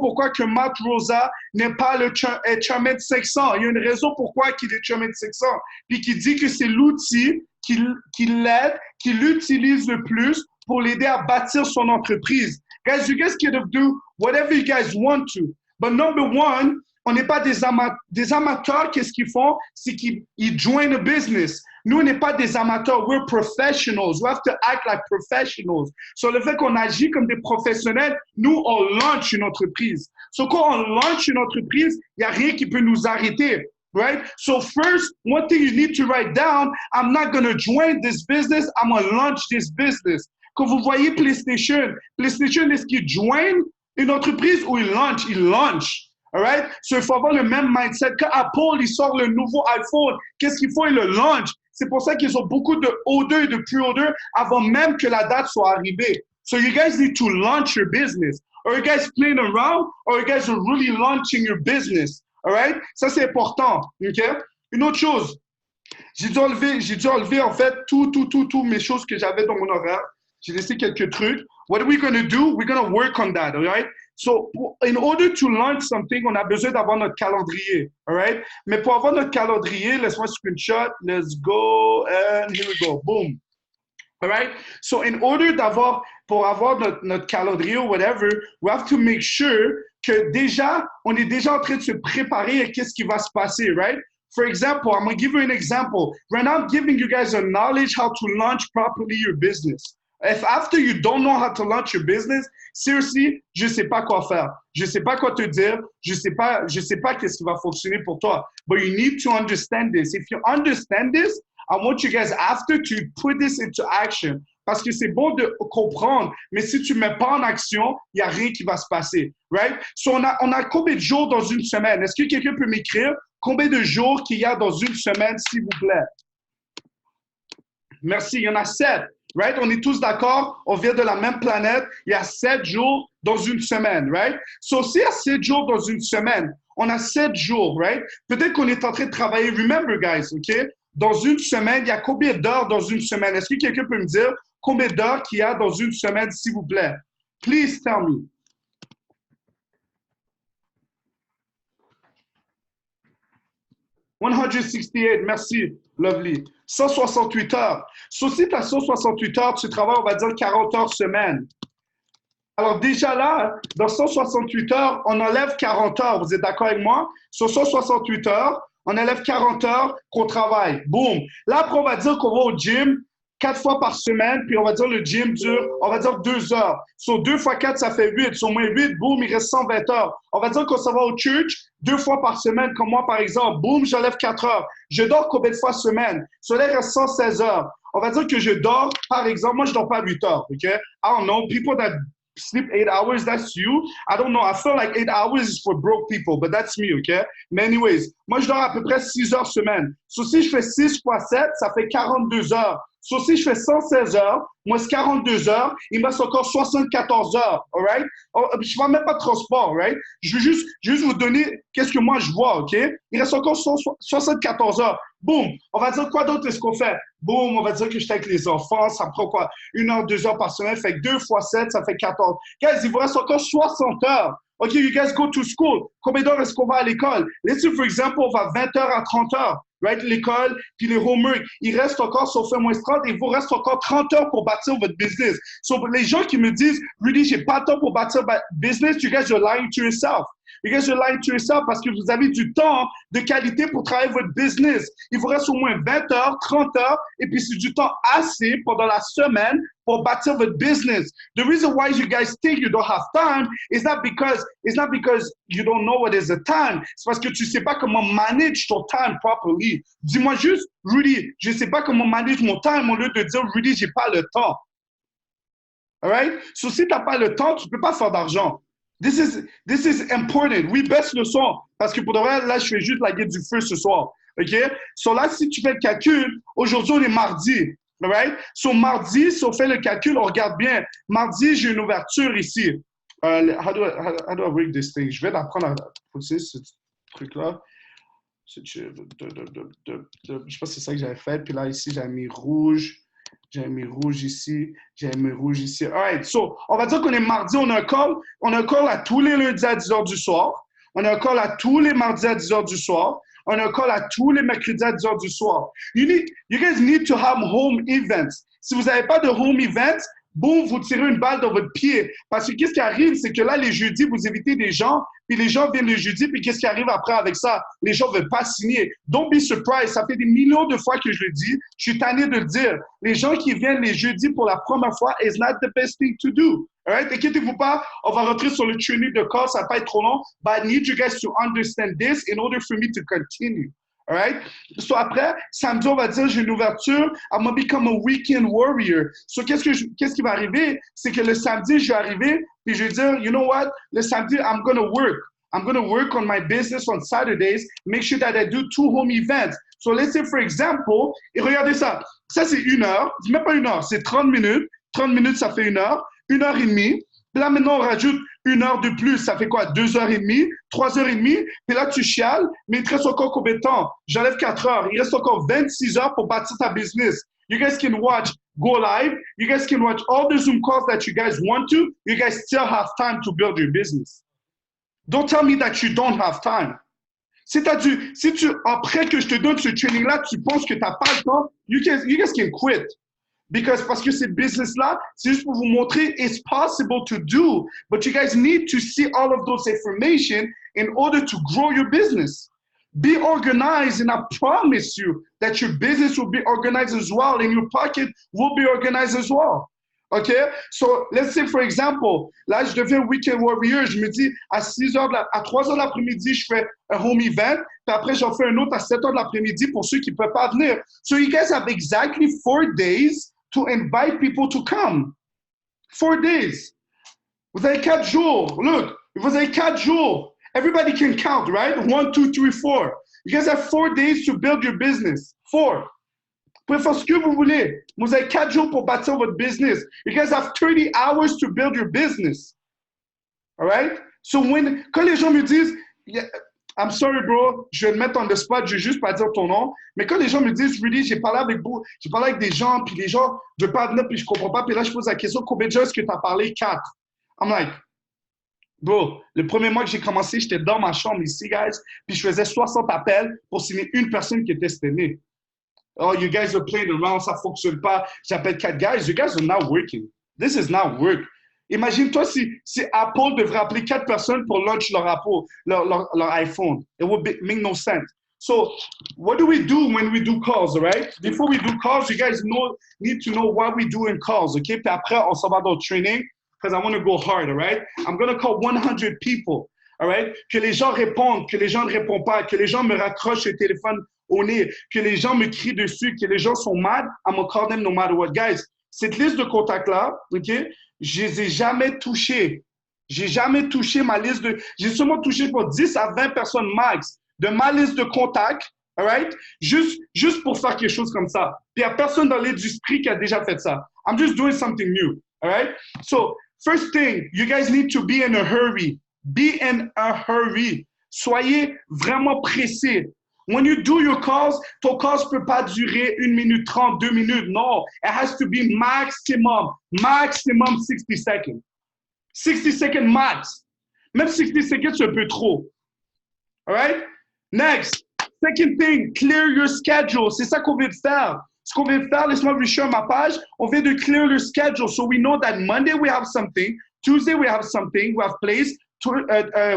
pourquoi que Matt Rosa n'est pas le Chairman 500. Il y a une raison pourquoi il est Chairman 500. Puis qui dit que c'est l'outil qui l'aide, qui l'utilise le plus pour l'aider à bâtir son entreprise. Guys, you guys can do whatever you guys want to. But number one, on n'est pas des amateurs. Qu'est-ce qu'ils font? C'est qu'ils join a business. Nous, on n'est pas des amateurs. We're professionals. We have to act like professionals. Sur le fait qu'on agit comme des professionnels, nous, on lance une entreprise. So, quand on lance une entreprise, il n'y a rien qui peut nous arrêter. Right? So first, one thing you need to write down, I'm not going to join this business, I'm going to launch this business. Quand vous voyez PlayStation, est-ce qu'il join une entreprise ou il launch? Il launch. All right? So il faut avoir le même mindset. Quand Apple, il sort le nouveau iPhone, qu'est-ce qu'il faut? Il le launch. C'est pour ça qu'ils ont beaucoup de orders et de pre-orders avant même que la date soit arrivée. So you guys need to launch your business. Or you guys playing around, or you guys are really launching your business. All right? Ça, c'est important. OK? Une autre chose, j'ai dû enlever en fait tout mes choses que j'avais dans mon horaire. J'ai laissé quelques trucs. What are we going to do? We're going to work on that. All right? So, in order to launch something, on a besoin d'avoir notre calendrier. All right? Mais pour avoir notre calendrier, laisse-moi screenshot. Let's go. And here we go. Boom. All right? So, pour avoir notre calendrier ou whatever, we have to make sure que on est déjà en train de se préparer à qu'est-ce qui va se passer, right? For example, I'm going to give you an example. Right now, I'm giving you guys a knowledge how to launch properly your business. If after you don't know how to launch your business, seriously, je sais pas quoi faire. Je sais pas quoi te dire. Je sais pas qu'est-ce qui va fonctionner pour toi. But you need to understand this. If you understand this, I want you guys after to put this into action. Parce que c'est bon de comprendre, mais si tu ne mets pas en action, il n'y a rien qui va se passer. Right? So on a combien de jours dans une semaine? Est-ce que quelqu'un peut m'écrire combien de jours qu'il y a dans une semaine, s'il vous plaît? Merci, il y en a 7. Right? On est tous d'accord, on vient de la même planète, il y a 7 jours dans une semaine, right? So, s'il y a 7 jours dans une semaine, on a 7 jours, right? Peut-être qu'on est en train de travailler. Remember, guys, OK? Dans une semaine, il y a combien d'heures dans une semaine? Est-ce que quelqu'un peut me dire combien d'heures qu'il y a dans une semaine, s'il vous plaît? Please tell me. 168, merci, lovely. 168 heures. So, si tu as 168 heures, tu travailles, on va dire, 40 heures semaine. Alors, déjà là, dans 168 heures, on enlève 40 heures. Vous êtes d'accord avec moi? Sur 168 heures, on enlève 40 heures qu'on travaille. Boum. Là, après, on va dire qu'on va au gym 4 fois par semaine, puis on va dire le gym dure, on va dire 2 heures. Sur 2 fois 4, ça fait 8. Sur moins 8, boum, il reste 120 heures. On va dire qu'on s'en va au church 2 fois par semaine, comme moi, par exemple. Boum, j'enlève 4 heures. Je dors combien de fois semaine? Sur là, il reste 116 heures. On va dire que je dors, par exemple, moi, je dors pas 8 heures, OK? I don't know, people that sleep 8 hours, that's you. I don't know, I feel like 8 hours is for broke people, but that's me, OK? Mais anyways, moi, je dors à peu près 6 heures semaine. So, si je fais 6 fois 7, ça fait 42 heures. So, si je fais 116 heures, moins 42 heures, il me reste encore 74 heures, all right? Je ne vais même pas de transport, right? Je veux juste vous donner qu'est-ce que moi je vois, OK? Il reste encore 74 heures. Boum! On va dire quoi d'autre est-ce qu'on fait? Boum! On va dire que je suis avec les enfants, ça me prend quoi? 1 heure, 2 heures par semaine, fait que 2 fois 7, ça fait 14. Guys, il vous reste encore 60 heures. OK, you guys go to school. Combien d'heures est-ce qu'on va à l'école? Let's say, for example, on va 20 heures à 30 heures. Right? L'école, puis les homework. Il reste encore, si on fait moins 30, il vous reste encore 30 heures pour bâtir votre business. So, les gens qui me disent, Rudy, j'ai pas de temps pour bâtir ma business, you guys are lying to yourself. You guys are lying to yourself parce que vous avez du temps de qualité pour travailler votre business. Il vous reste au moins 20 heures, 30 heures, et puis c'est du temps assez pendant la semaine pour bâtir votre business. The reason why you guys think you don't have time is not because you don't know what is the time. C'est parce que tu sais pas comment manage ton time properly. Dis-moi juste, Rudy, je sais pas comment manage mon time au lieu de dire, Rudy, j'ai pas le temps. All right? So si t'as pas le temps, tu peux pas faire d'argent. This is important. Oui, baisse le son. Parce que pour de vrai, là, je fais juste la guide du feu ce soir. OK? So là, si tu fais le calcul, aujourd'hui, on est mardi. All right? So mardi, si on fait le calcul, on regarde bien. Mardi, j'ai une ouverture ici. How do I rig this thing? Je vais apprendre à pousser ce truc-là. Je sais pas si c'est ça que j'avais fait. Puis là, ici, j'ai mis rouge. J'ai mis rouge ici. J'ai mis rouge ici. All right. So, on va dire qu'on est mardi, on a un call. On a un call à tous les lundis à 10 h du soir. On a un call à tous les mardis à 10 h du soir. On a un call à tous les mercredis à 10 h du soir. You guys need to have home events. Si vous n'avez pas de home events, boum, vous tirez une balle dans votre pied. Parce que qu'est-ce qui arrive, c'est que là, les jeudis, vous évitez des gens, puis les gens viennent le jeudi, puis qu'est-ce qui arrive après avec ça? Les gens ne veulent pas signer. Don't be surprised. Ça fait des millions de fois que je le dis. Je suis tanné de le dire. Les gens qui viennent les jeudis pour la première fois is not the best thing to do. All right? Inquiétez-vous pas. On va rentrer sur le training de call. Ça ne va pas être trop long. But I need you guys to understand this in order for me to continue. All right? So après, samedi, on va dire, j'ai une ouverture. I'm going to become a weekend warrior. So qu'est-ce qui va arriver? C'est que le samedi, je vais arriver, puis je vais dire, you know what? Le samedi, I'm going to work. I'm going to work on my business on Saturdays, make sure that I do 2 home events. So let's say, for example, et regardez ça. Ça, c'est 1 heure. C'est même pas 1 heure, c'est 30 minutes. 30 minutes, ça fait 1 heure. 1 heure et demie. Puis là, maintenant, on rajoute 1 heure de plus. Ça fait quoi? 2 h 30, 3 h 30. Puis là, tu chiales, mais il te reste encore combien de temps? J'enlève 4 heures. Il reste encore 26 heures pour bâtir ta business. You guys can watch Go Live. You guys can watch all the Zoom calls that you guys want to. You guys still have time to build your business. Don't tell me that you don't have time. Si tu, après que je te donne ce training-là, tu penses que tu n'as pas le temps, you guys can quit. Parce que ces business-là, c'est juste pour vous montrer it's possible to do. But you guys need to see all of those information in order to grow your business. Be organized, and I promise you that your business will be organized as well, and your pocket will be organized as well. Okay? So, let's say, for example, là, je deviens weekend warrior, je me dis, à 3 h de l'après-midi, je fais un home event, puis après, j'en fais un autre à 7 h de l'après-midi pour ceux qui ne peuvent pas venir. So, you guys have exactly 4 days to invite people to come. 4 days. Vous avez 4 jours. Look, vous avez 4 jours. Everybody can count, right? 1, 2, 3, 4. You guys have 4 days to build your business. 4. Vous pouvez faire ce que vous voulez. Vous avez 4 jours pour bâtir votre business. You guys have 30 hours to build your business. All right? So quand les gens me disent, yeah, I'm sorry, bro, je vais te mettre on the spot, je vais juste pas dire ton nom. Mais quand les gens me disent, Rudy, j'ai parlé avec des gens, puis les gens ne veulent pas venir, puis je comprends pas. Puis là, je pose la question, combien de gens est-ce que tu as parlé? 4. I'm like, bro, le premier mois que j'ai commencé, j'étais dans ma chambre ici, guys, puis je faisais 60 appels pour signer une personne qui était sténée. Oh, you guys are playing around, ça fonctionne pas. J'appelle 4 guys, you guys are not working. This is not work. Imagine-toi si Apple devrait appeler 4 personnes pour launch leur iPhone. It would make no sense. So, what do we do when we do calls, all right? Before we do calls, you guys need to know what we do in calls, okay? Puis après, on s'en va dans le training, because I want to go hard, all right? I'm going to call 100 people, all right? Que les gens répondent, que les gens ne répondent pas, que les gens me raccrochent le téléphone au nez, que les gens me crient dessus, que les gens sont mad, I'm going to call them no matter what. Guys, cette liste de contacts-là, ok? Je les ai jamais touchés. J'ai jamais touché ma liste de... J'ai seulement touché pour 10 à 20 personnes max de ma liste de contacts, all right? Juste pour faire quelque chose comme ça. Puis il n'y a personne dans l'industrie qui a déjà fait ça. I'm just doing something new, all right? So, first thing, you guys need to be in a hurry. Be in a hurry. Soyez vraiment pressés. When you do your calls, ton calls ne peut pas durer 1 minute 30, 2 minutes. No, it has to be maximum 60 seconds. 60 seconds max. Même 60 seconds, c'est un peu trop. All right? Next, second thing, clear your schedule. C'est ça qu'on vient de faire. Ce qu'on vient de faire, laisse-moi share ma page. On vient de clear your schedule. So we know that Monday we have something, Tuesday we have something, we have place,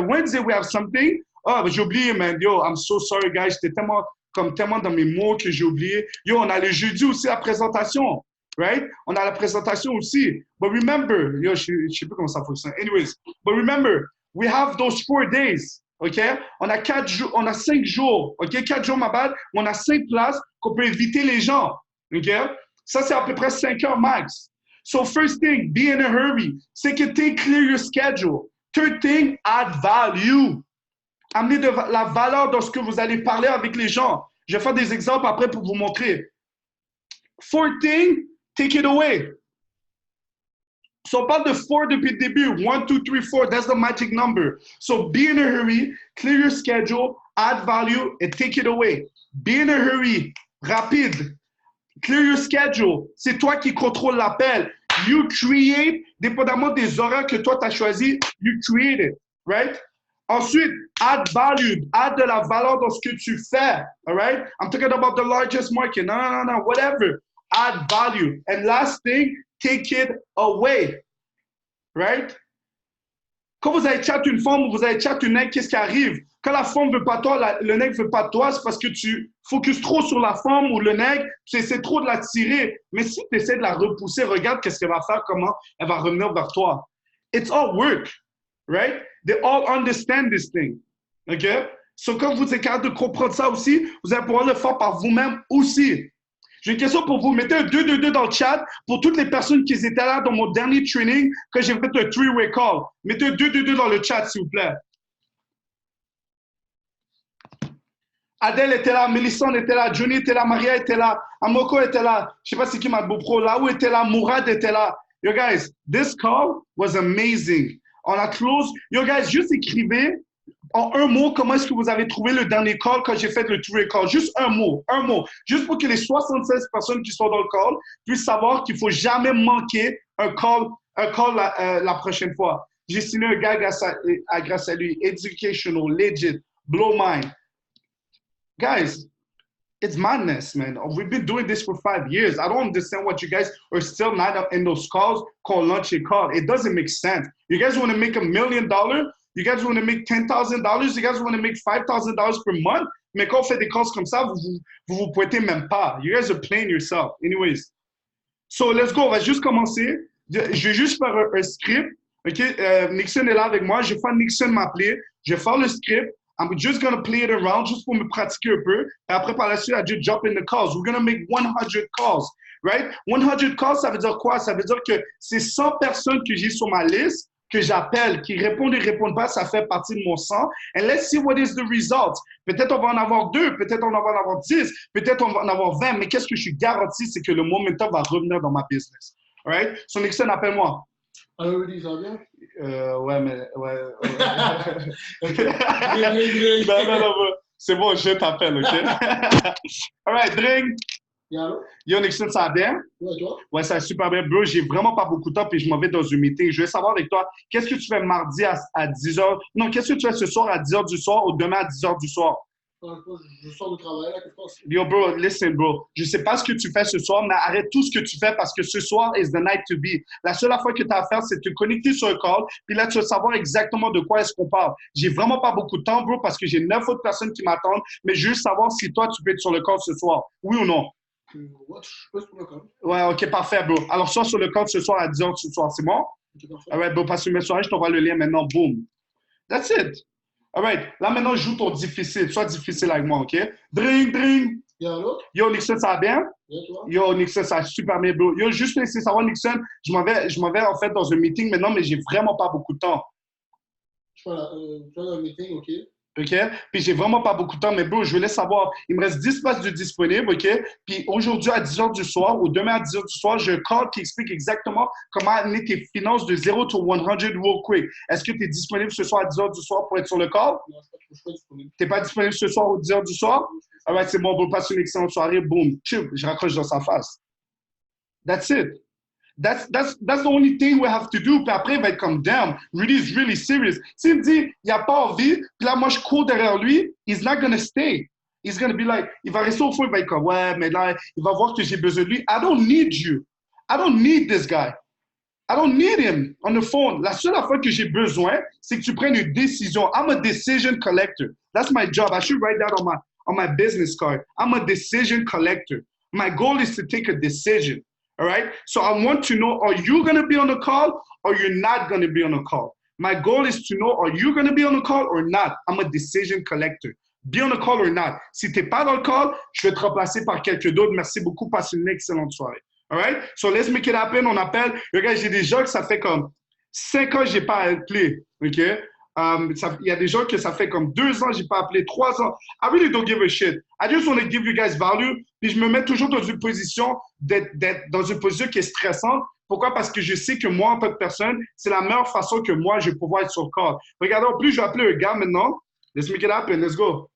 Wednesday we have something. Oh, j'ai oublié, man. Yo, I'm so sorry, guys. J'étais tellement dans mes mots que j'ai oublié. Yo, on a le jeudi aussi la présentation, right? On a la présentation aussi. But remember, yo, je sais plus comment ça fonctionne. Anyways, but remember, we have those 4 days, OK? On a 4 jours, on a 5 jours, OK? 4 jours, ma bad. On a 5 places qu'on peut inviter les gens, OK? Ça, c'est à peu près 5 heures max. So first thing, be in a hurry. Second thing, clear your schedule. Third thing, add value. Amenez de la valeur dans ce que vous allez parler avec les gens. Je vais faire des exemples après pour vous montrer. Fourth thing, take it away. So, on parle de 4 depuis le début. 1, 2, 3, 4. That's the magic number. So, be in a hurry, clear your schedule, add value, and take it away. Be in a hurry. Rapide. Clear your schedule. C'est toi qui contrôle l'appel. You create, dépendamment des horaires que toi tu as choisi, you create it, right? Ensuite, add value, add de la valeur dans ce que tu fais, all right? I'm talking about the largest market, no, whatever. Add value. And last thing, take it away, right? Quand vous allez chat une femme ou vous allez chat une nègre, qu'est-ce qui arrive? Quand la femme ne veut pas toi, le nègre ne veut pas toi, c'est parce que tu focuses trop sur la femme ou le nègre, tu essaies trop de la tirer. Mais si tu essaies de la repousser, regarde qu'est-ce qu'elle va faire, comment elle va revenir vers toi. It's all work, right? They all understand this thing, OK? So quand vous êtes capable de comprendre ça aussi, vous allez pouvoir le faire par vous-même aussi. J'ai une question pour vous. Mettez un 2-2-2 dans le chat pour toutes les personnes qui étaient là dans mon dernier training quand j'ai fait un three-way call. Mettez un 2-2-2 dans le chat, s'il vous plaît. Adèle était là, Mélissande était là, Johnny était là, Maria était là, Amoko était là, je sais pas c'est qui m'a beau pro, Laou était là, Mourad était là. Yo guys, this call was amazing. On a close. Yo guys, juste écrivez en un mot comment est-ce que vous avez trouvé le dernier call quand j'ai fait le three-way call. Juste un mot. Juste pour que les 76 personnes qui sont dans le call puissent savoir qu'il faut jamais manquer un call la prochaine fois. J'ai signé un gars grâce à lui. Educational, legit, blow mind. Guys, it's madness, man. We've been doing this for 5 years. I don't understand what you guys are still not up in those calls called lunch and call. It doesn't make sense. You guys want to make $1 million? You guys want to make $10,000? You guys want to make $5,000 per month? Mais quand on fait des calls comme ça, vous pointez même pas. You guys are playing yourself. Anyways. So let's go. On va juste commencer. Je vais juste faire un script. OK? Nixon est là avec moi. Je vais faire Nixon m'appeler. Je vais faire le script. I'm just going to play it around juste pour me pratiquer un peu. Et après, par la suite, I just jump in the calls. We're going to make 100 calls, right? 100 calls, ça veut dire quoi? Ça veut dire que c'est 100 personnes que j'ai sur ma liste que j'appelle, qui répondent et répondent pas, ça fait partie de mon sang. And let's see what is the result. Peut-être on va en avoir 2, peut-être on va en avoir 10, peut-être on va en avoir 20, mais qu'est-ce que je suis garanti, c'est que le momentum va revenir dans ma business. All right? So Nixon, appelle-moi. Allô, Rudy, ça va bien? Ouais, mais... Ouais. non, c'est bon, je t'appelle, OK? All right, drink. Yo, Nixon, ça va bien? Ouais, toi? Ouais, ça va super bien. Bro, j'ai vraiment pas beaucoup de temps, puis je m'en vais dans un meeting. Je vais savoir avec toi, qu'est-ce que tu fais mardi à 10h? Non, qu'est-ce que tu fais ce soir à 10h du soir ou demain à 10h du soir? Je sors de travail, là, qu'est-ce que tu fais? Yo, bro, listen, bro. Je sais pas ce que tu fais ce soir, mais arrête tout ce que tu fais parce que ce soir is the night to be. La seule affaire que tu as à faire, c'est te connecter sur un call, puis là, tu vas savoir exactement de quoi est-ce qu'on parle. J'ai vraiment pas beaucoup de temps, bro, parce que j'ai 9 autres personnes qui m'attendent, mais je veux juste savoir si toi, tu peux être sur le call ce soir. Oui ou non? Ouais, je peux sur le call. Ouais, OK, parfait, bro. Alors, sois sur le call ce soir à 10h ce soir, c'est bon? Ok, parfait. All right, bro, passe une soirée, je t'envoie le lien maintenant, boom. That's it. All right, là maintenant, je joue ton difficile. Sois difficile avec moi, OK? Drink. Yo, Nixon, ça va bien? Yo, Nixon, ça va super bien, bro. Yo, juste laisser savoir, Nixon, je m'en vais en fait dans un meeting maintenant, mais j'ai vraiment pas beaucoup de temps. Je suis dans un meeting, OK? OK? Puis j'ai vraiment pas beaucoup de temps, mais bro, je voulais savoir, il me reste 10 places de disponibles, OK? Puis aujourd'hui à 10h du soir ou demain à 10h du soir, j'ai un call qui explique exactement comment amener tes finances de 0 to 100 real quick. Est-ce que tu es disponible ce soir à 10h du soir pour être sur le call? Non, je suis pas disponible. Tu n'es pas disponible ce soir ou 10h du soir? Ah ouais, c'est bon, bro, passe une excellente soirée, boom, chip, je raccroche dans sa face. That's it. That's the only thing we have to do. Puis après, il va être comme, damn, Rudy is really serious. S'il me dit, il n'a pas envie, puis là, moi, je cours derrière lui, he's not gonna stay. He's gonna be like, il va rester au fond, il va être comme, ouais, mais là, il va voir que j'ai besoin de lui. I don't need you. I don't need this guy. I don't need him on the phone. La seule affaire que j'ai besoin, c'est que tu prennes une décision. I'm a decision collector. That's my job. I should write that on my business card. I'm a decision collector. My goal is to take a decision. All right? So I want to know, are you going to be on the call or you're not going to be on the call? My goal is to know, are you going to be on the call or not? I'm a decision collector. Be on the call or not. Si tu n'es pas dans le call, je vais te remplacer par quelqu'un d'autre. Merci beaucoup. Passe une excellente soirée. All right? So let's make it happen. On appelle. Regarde, j'ai des gens que ça fait comme 5 ans que je n'ai pas appelé. OK? Il y a des gens que ça fait comme 2 ans que je n'ai pas appelé, 3 ans. I really don't give a shit. I just want to give you guys value. Puis je me mets toujours dans une position d'être dans une position qui est stressante. Pourquoi? Parce que je sais que moi, en tant que personne, c'est la meilleure façon que moi, je vais pouvoir être sur le corps. Regardez, en plus, je vais appeler un gars maintenant. Let's make it happen. Let's go.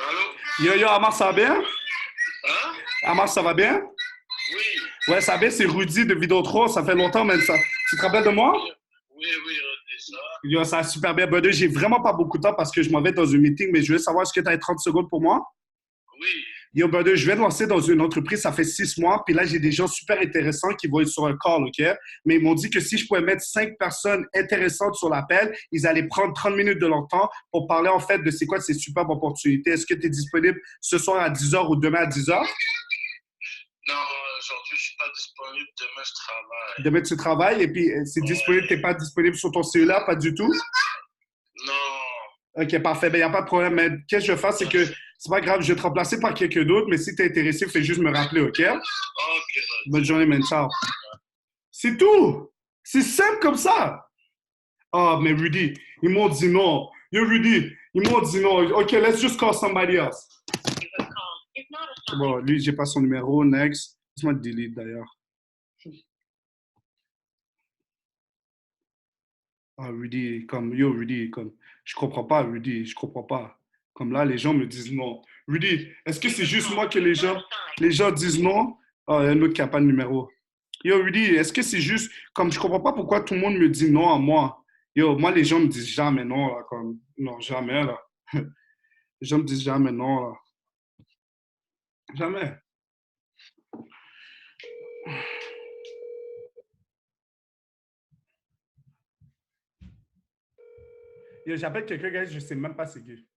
Allô? Yo, Amar, ça va bien? Hein? Amar, ça va bien? Oui. Ouais, ça va bien, c'est Rudy de Vidéo 3. Ça fait longtemps, même ça. Tu te rappelles de moi? Oui, Rodney, ça va? Yo, ça va super bien, brother. J'ai vraiment pas beaucoup de temps parce que je m'en vais dans un meeting, mais je veux savoir, est-ce que tu as 30 secondes pour moi? Oui. Yo, brother, je viens de lancer dans une entreprise, ça fait 6 mois, puis là, j'ai des gens super intéressants qui vont être sur un call, OK? Mais ils m'ont dit que si je pouvais mettre 5 personnes intéressantes sur l'appel, ils allaient prendre 30 minutes de leur temps pour parler, en fait, de c'est quoi ces superbes opportunités. Est-ce que tu es disponible ce soir à 10h ou demain à 10h? Non, aujourd'hui, je suis pas disponible. Demain, je travaille. Demain, tu travailles et puis c'est disponible, tu n'es pas disponible sur ton cellulaire, pas du tout? Non. OK, parfait. Ben, il n'y a pas de problème. Mais qu'est-ce que je vais faire, c'est que c'est pas grave, je vais te remplacer par quelqu'un d'autre, mais si tu es intéressé, fais juste me rappeler, OK? Ok. Bonne journée, man. Ciao. C'est tout. C'est simple comme ça. Ah, mais Rudy, ils m'ont dit non. Yo, Rudy, ils m'ont dit non. OK, let's just call somebody else. Bon, lui, j'ai pas son numéro. Next. Laisse-moi delete d'ailleurs. Ah, Rudy, comme, yo, Rudy, comme, je comprends pas, Rudy, je comprends pas. Comme là, les gens me disent non. Rudy, est-ce que c'est juste moi que les gens disent non? Ah, il y a un autre qui n'a pas de numéro. Yo, Rudy, est-ce que c'est juste, comme, je comprends pas pourquoi tout le monde me dit non à moi. Yo, moi, les gens me disent jamais non, là, comme, non, jamais, là. Les gens me disent jamais non, là. Jamais. Yo, j'appelle quelqu'un, guys, je sais même pas c'est qui.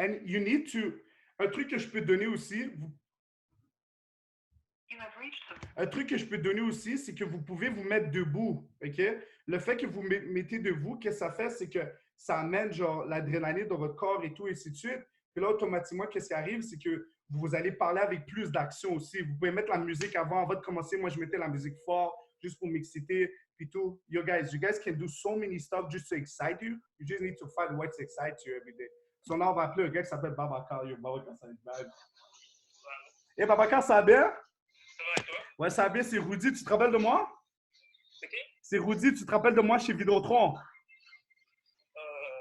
And you need to, un truc que je peux donner aussi, un truc que je peux donner aussi, c'est que vous pouvez vous mettre debout, OK? Le fait que vous mettez debout, qu'est-ce que ça fait? C'est que ça amène genre l'adrénaline dans votre corps et tout, et ainsi de suite. Puis là, automatiquement, qu'est-ce qui arrive? C'est que vous allez parler avec plus d'action aussi. Vous pouvez mettre la musique avant de commencer. Moi, je mettais la musique fort juste pour m'exciter, puis tout. Yo, guys, you guys can do so many stuff just to excite you. You just need to find what excites you every day. So là, on va appeler un gars qui s'appelle Babacar. Yo, Babacar, ça va être bad. Hey, Babacar, ça va bien? Ça va et toi? Ouais, ça va bien, c'est Rudy, tu te rappelles de moi? C'est qui? C'est Rudy, tu te rappelles de moi chez Vidéotron?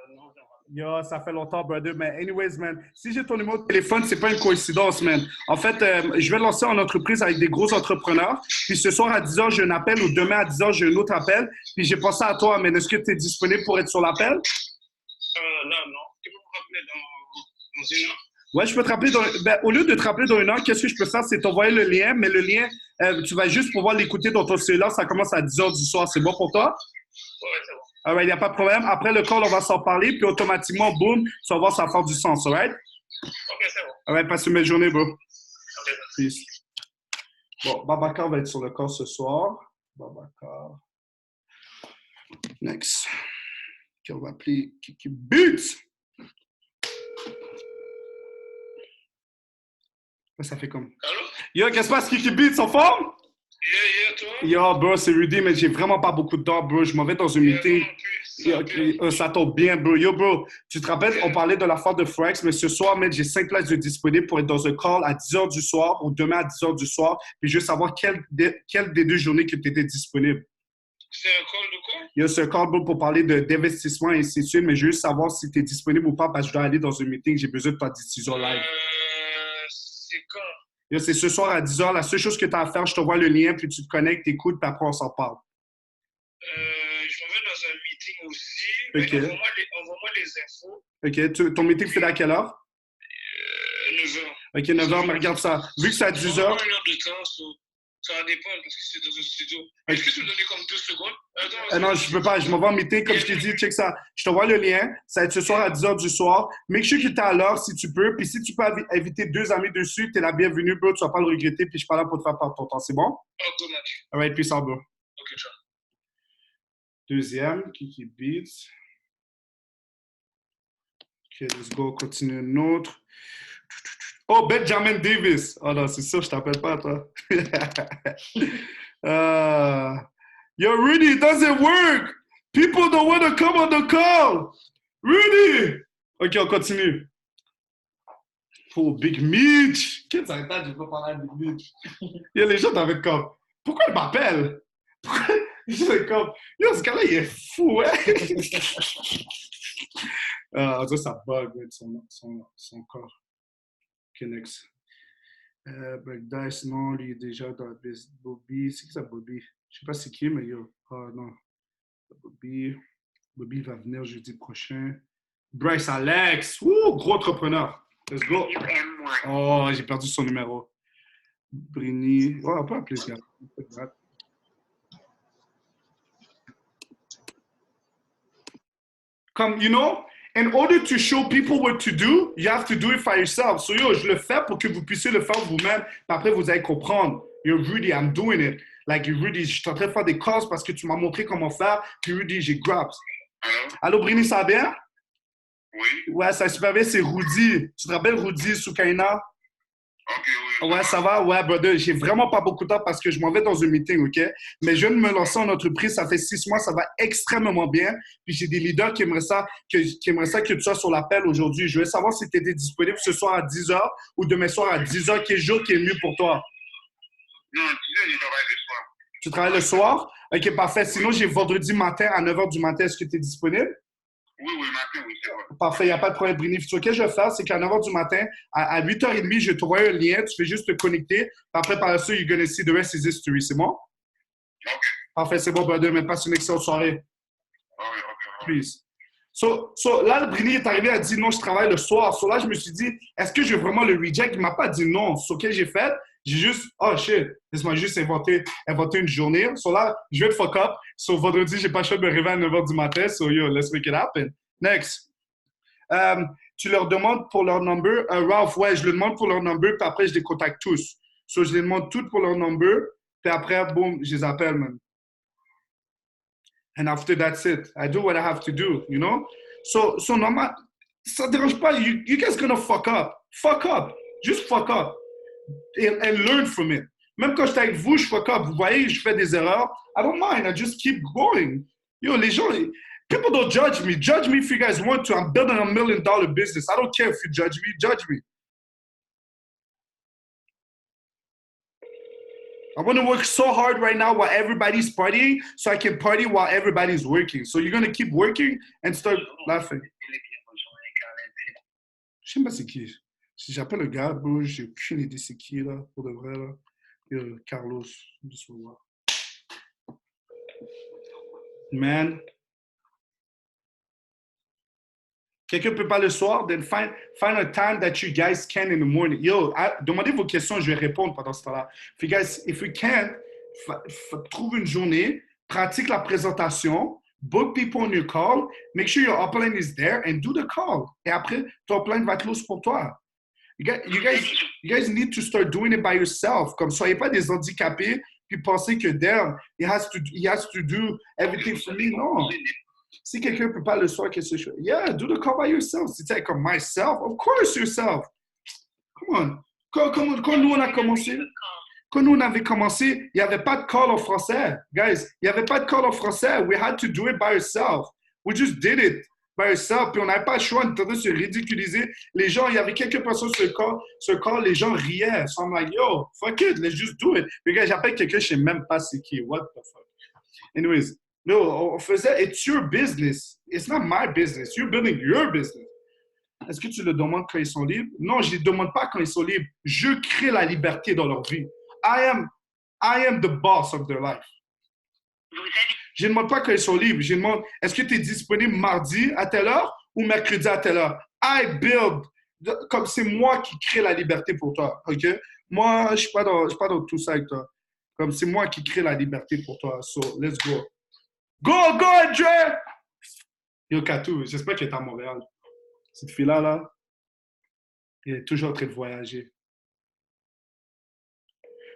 Non, non. Yo, ça fait longtemps, brother, mais anyways, man, si j'ai ton numéro de téléphone, c'est pas une coïncidence, man. En fait, je vais lancer en entreprise avec des gros entrepreneurs, puis ce soir à 10h, j'ai un appel, ou demain à 10h, j'ai un autre appel, puis j'ai pensé à toi, man. Est-ce que tu es disponible pour être sur l'appel? Là, non. Tu peux me rappeler dans une heure? Ouais, je peux te rappeler, au lieu de te rappeler dans une heure, qu'est-ce que je peux faire, c'est t'envoyer le lien, mais le lien, tu vas juste pouvoir l'écouter dans ton cellulaire, ça commence à 10h du soir, c'est bon pour toi? Ouais, c'est bon. Alright, il n'y a pas de problème. Après le call, on va s'en parler, puis automatiquement, boum, tu vas voir, ça va faire du sens, alright? Ok, c'est bon. Alright, passe une belle journée, bro. Ok. Peace. Bon, Babacar va être sur le call ce soir. Babacar. Next. Okay, on va appeler Kiki Beats. Ça fait comme. Allô? Yo, qu'est-ce qui se passe, Kiki Beats, en forme? Toi? Yo, bro, c'est Rudy, mais j'ai vraiment pas beaucoup de temps, bro. Je m'en vais dans un meeting. Ça tombe bien, bro. Yo, bro, tu te rappelles, on parlait de la foire de Forex, mais ce soir, j'ai 5 places de disponibles pour être dans un call à 10h du soir ou demain à 10h du soir. Puis je veux savoir quelle des 2 journées que tu étais disponible. C'est un call de quoi? Yo, c'est un call, bro, pour parler d'investissement et ainsi de suite, mais je veux juste savoir si tu es disponible ou pas parce que je dois aller dans un meeting. J'ai besoin de ta décision live. C'est quand? Yo, c'est ce soir à 10h. La seule chose que tu as à faire, je t'envoie le lien, puis tu te connectes, t'écoutes, puis après, on s'en parle. Je m'en vais dans un meeting aussi. OK. Envoie-moi les infos. OK. Ton meeting, c'est à quelle heure? 9h. OK, 9h, mais regarde ça. Vu que c'est à 10h. Une heure de temps, ça va dépendre parce que c'est dans un studio. Est-ce que tu me donnes comme 2 secondes? Non, je peux pas. Je m'en vais en meeting, comme je t'ai dit. Check ça. Je t'envoie le lien. Ça va être ce soir à 10h du soir. Make sure que tu es à l'heure si tu peux. Puis si tu peux inviter 2 amis dessus, tu es la bienvenue, bro. Tu vas pas le regretter. Puis je suis pas là pour te faire perdre ton temps. C'est bon? Ok, Mathieu. All right, peace out, bro. Ok, ciao. Deuxième, Kiki Beats. OK, let's go. Continue une autre. Oh, Benjamin Davis. Oh non, c'est sûr, je t'appelle pas, toi. Yo, Rudy, it doesn't work. People don't want to come on the call. Rudy! OK, on continue. Oh, Big Mitch. Qu'est-ce que ça je veux pas parler à Big Mitch. Yo, les gens t'avaient comme. Pourquoi il m'appelle? Pourquoi? Je suis comme, yo, ce gars-là, il est fou, hein? On dirait que ça bug, ouais, son corps. OK, next. Break Dice, non, lui, il est déjà dans le business. Bobby, c'est qui ça, Bobby? Je sais pas c'est qui, mais yo. Ah, non. Bobby. Bobby va venir jeudi prochain. Bryce Alex. Wouh, gros entrepreneur. Let's go. Oh, j'ai perdu son numéro. Brini. Oh, on peut appeler ce gars. Comme, you know, in order to show people what to do, you have to do it for yourself. So, yo, je le fais pour que vous puissiez le faire vous-même. Puis après, vous allez comprendre. Yo, Rudy, I'm doing it. Like, Rudy, je suis en train de faire des courses parce que tu m'as montré comment faire. Puis Rudy, j'ai grabs. Allô, Brini, ça va bien? Oui. Ouais, ça va super bien. C'est Rudy. Tu te rappelles Rudy Soukaina? Ok, oui. Ouais, ça va? Ouais, brother. J'ai vraiment pas beaucoup de temps parce que je m'en vais dans un meeting, OK? Mais je viens de me lancer en entreprise. Ça fait 6 mois. Ça va extrêmement bien. Puis j'ai des leaders qui aimeraient ça, que tu sois sur l'appel aujourd'hui. Je veux savoir si tu étais disponible ce soir à 10h ou demain soir à 10h. Quel jour qui est le mieux pour toi? Non, 10h, je travaille le soir. Tu travailles le soir? OK, parfait. Sinon, j'ai vendredi matin à 9h du matin. Est-ce que tu es disponible? Oui, matin, oui, c'est vrai. Parfait, il n'y a pas de problème, Brini. Ce que je vais faire, c'est qu'à 9h du matin, à 8h30, je vais t'envoyer un lien. Tu fais juste te connecter. Après, par la suite, you're going to see the rest is history. C'est bon? Ok. Parfait, c'est bon, brother. Mais passe une excellente soirée. Ok. Please. So, là, Brini est arrivé à dire non, je travaille le soir. So, là, je me suis dit, est-ce que je veux vraiment le reject? Il ne m'a pas dit non. So, qu'est-ce que j'ai fait? J'ai juste, oh shit, laisse-moi juste inventer une journée. So, là, je vais te fuck up. So, vendredi, j'ai pas le choix de me réveiller à 9h du matin. So, yo, let's make it happen. Next. Tu leur demandes pour leur number. Ralph, ouais, je le demande pour leur number, puis après, je les contacte tous. So, je les demande toutes pour leur number, puis après, boum, je les appelle, man. And after that's it. I do what I have to do, you know? So normal, ça ne dérange pas. You guys gonna fuck up. Fuck up. Just fuck up. And learn from it. Même quand j'étais avec vous, je fuck up. Vous voyez, je fais des erreurs. I don't mind. I just keep going. Yo, les gens, people don't judge me. Judge me if you guys want to. I'm building $1 million business. I don't care if you judge me. Judge me. I want to work so hard right now while everybody's partying so I can party while everybody's working. So you're going to keep working and start laughing. Je sais pas c'est qui. Si j'appelle le gars, bro, j'ai aucune idée c'est qui, là, pour de vrai, là. Carlos, juste pour voir. Man. Quelqu'un peut pas le soir, then find a time that you guys can in the morning. Yo, demandez vos questions, je vais répondre pendant ce temps-là. If you can't, trouve une journée, pratique la présentation, book people on your call, make sure your upline is there and do the call. Et après, ton upline va close pour toi. You guys need to start doing it by yourself. Comme soyez pas des handicapés puis pensez que damn, he has to do everything for me. Non. Si quelqu'un ne peut pas le soir, qu'est-ce que je fais? Yeah, do the call by yourself. Si tu es comme myself, of course yourself. Come on. Quand nous, on a commencé, quand nous, on avait commencé, il n'y avait pas de call en français. Guys, il n'y avait pas de call en français. We had to do it by yourself. We just did it by yourself. Puis on n'avait pas le choix de se ridiculiser. Les gens, il y avait quelques personnes sur le call, les gens riaient. So I'm like, yo, fuck it, let's just do it. Puis gars, j'appelle quelqu'un, je ne sais même pas c'est qui. What the fuck? Anyways. No, on faisait, it's your business. It's not my business. You're building your business. Est-ce que tu le demandes quand ils sont libres? Non, je ne les demande pas quand ils sont libres. Je crée la liberté dans leur vie. I am the boss of their life. Je ne demande pas quand ils sont libres. Je demande, est-ce que tu es disponible mardi à telle heure ou mercredi à telle heure? I build. Comme c'est moi qui crée la liberté pour toi. OK? Moi, je ne suis pas dans tout ça avec toi. Comme c'est moi qui crée la liberté pour toi. So, let's go. Go, Andre! Yo, Katou, j'espère que tu es à Montréal. Cette fille-là, là, elle est toujours en train de voyager.